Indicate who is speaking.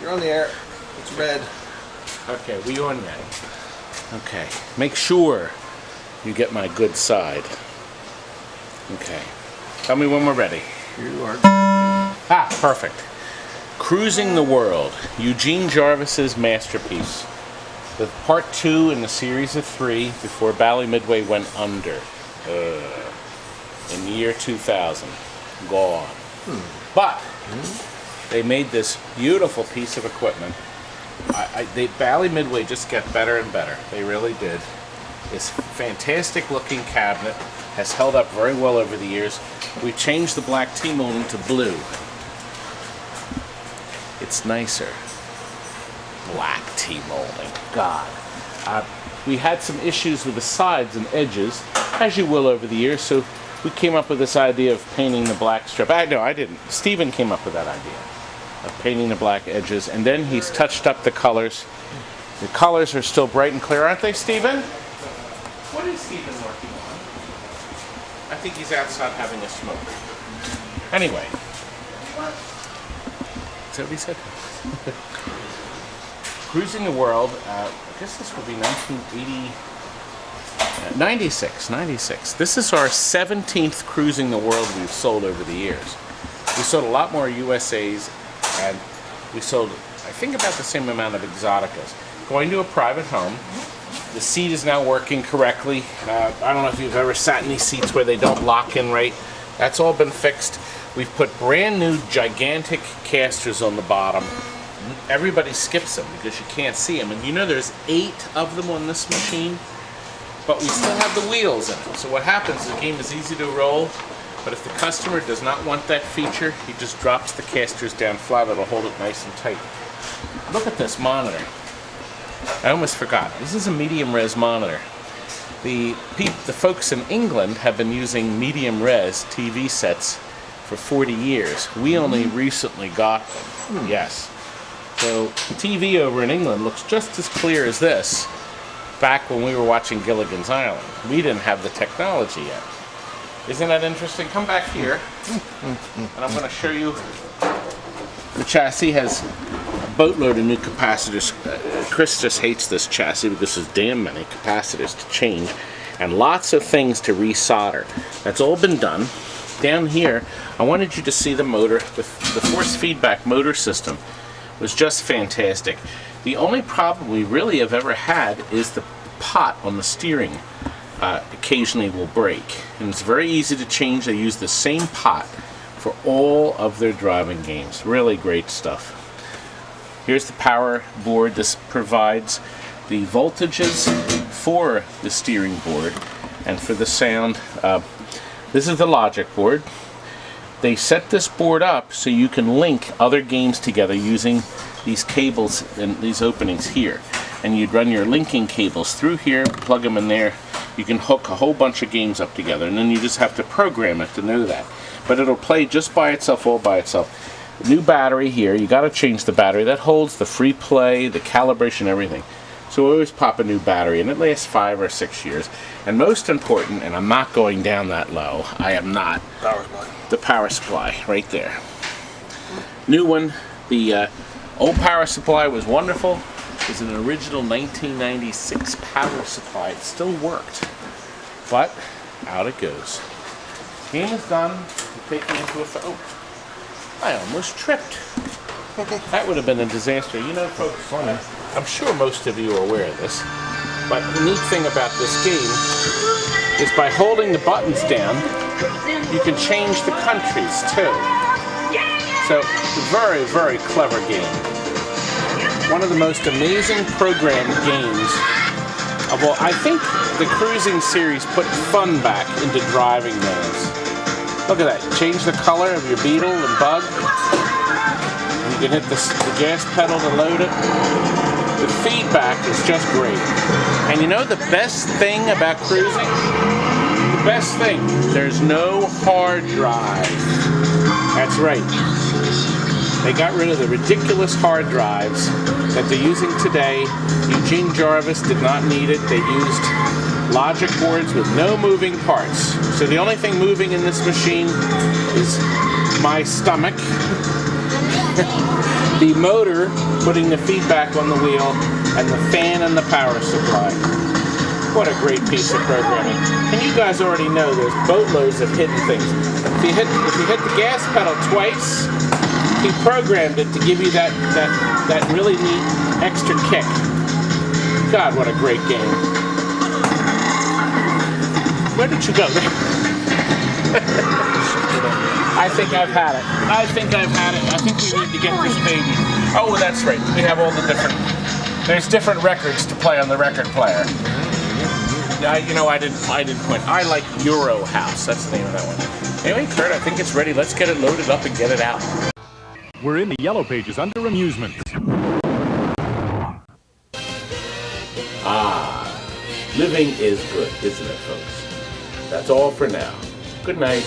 Speaker 1: You're on the air. It's red.
Speaker 2: Okay, we on yet? Okay. Make sure you get my good side. Okay. Tell me when we're ready.
Speaker 1: Here you are.
Speaker 2: Ah, perfect. Cruising the World, Eugene Jarvis's masterpiece. The part 2 in the series of 3 before Bally Midway went under. In the year 2000. Gone. But they made this beautiful piece of equipment. Bally Midway just got better and better. They really did. This fantastic looking cabinet has held up very well over the years. We changed the black T-molding to blue. It's nicer. Black T-molding. God. We had some issues with the sides and edges, as you will over the years, so we came up with this idea of painting the black strip. No, I didn't. Stephen came up with that idea of painting the black edges, and then he's touched up the colors. The colors are still bright and clear, aren't they, Stephen? What is Stephen working on? I think he's outside having a smoke. Anyway. Is that what he said? Cruising the World, I guess this would be 96. This is our 17th Cruising the World we've sold over the years. We sold a lot more USAs, and we sold, I think, about the same amount of Exoticas. Going to a private home. The seat is now working correctly. I don't know if you've ever sat in these seats where they don't lock in right. That's all been fixed. We've put brand new gigantic casters on the bottom. Everybody skips them because you can't see them. And you know there's 8 of them on this machine, but we still have the wheels in it. So what happens is the game is easy to roll, but if the customer does not want that feature, he just drops the casters down flat. It'll hold it nice and tight. Look at this monitor. I almost forgot. This is a medium res monitor. The folks in England have been using medium res TV sets for 40 years. We only recently got them. Yes. So TV over in England looks just as clear as this back when we were watching Gilligan's Island. We didn't have the technology yet. Isn't that interesting? Come back here and I'm going to show you. The chassis has a boatload of new capacitors. Chris just hates this chassis because there's damn many capacitors to change and lots of things to resolder. That's all been done. Down here, I wanted you to see the motor. The force feedback motor system was just fantastic. The only problem we really have ever had is the pot on the steering occasionally will break. And it's very easy to change. They use the same pot for all of their driving games. Really great stuff. Here's the power board. This provides the voltages for the steering board and for the sound. This is the logic board. They set this board up so you can link other games together using these cables and these openings here. And you'd run your linking cables through here, plug them in there. You can hook a whole bunch of games up together, and then you just have to program it to know that. But it'll play just by itself, all by itself. New battery here. You got to change the battery. That holds the free play, the calibration, everything. So we always pop a new battery, and it lasts 5 or 6 years. And most important, and I'm not going down that low, I am not.
Speaker 1: Power supply.
Speaker 2: The power supply, right there. New one. The old power supply was wonderful. It was an original 1996 power supply. It still worked. But out it goes. Game is done. We're taking it into a... Oh, I almost tripped. That would have been a disaster. You know, folks,
Speaker 1: Funny.
Speaker 2: I'm sure most of you are aware of this, but the neat thing about this game is by holding the buttons down, you can change the countries too. So, very, very clever game. One of the most amazing programmed games of all. I think the Cruising series put fun back into driving games. Look at that. Change the color of your Beetle and Bug. You can hit the gas pedal to load it. The feedback is just great. And you know the best thing about Cruising? The best thing, there's no hard drive. That's right. They got rid of the ridiculous hard drives that they're using today. Eugene Jarvis did not need it. They used logic boards with no moving parts. So the only thing moving in this machine is my stomach the motor putting the feedback on the wheel, and the fan and the power supply. What a great piece of programming. And you guys already know there's boatloads of hidden things. If you hit the gas pedal twice, he programmed it to give you that really neat extra kick. God, what a great game. Where did you go? I think I've had it. I think we need to get this baby. Oh, that's right. We have all the different... There's different records to play on the record player. I didn't point. I like Euro House. That's the name of that one. Anyway, Kurt, I think it's ready. Let's get it loaded up and get it out.
Speaker 3: We're in the yellow pages under Amusements.
Speaker 2: Living is good, isn't it, folks? That's all for now. Good night.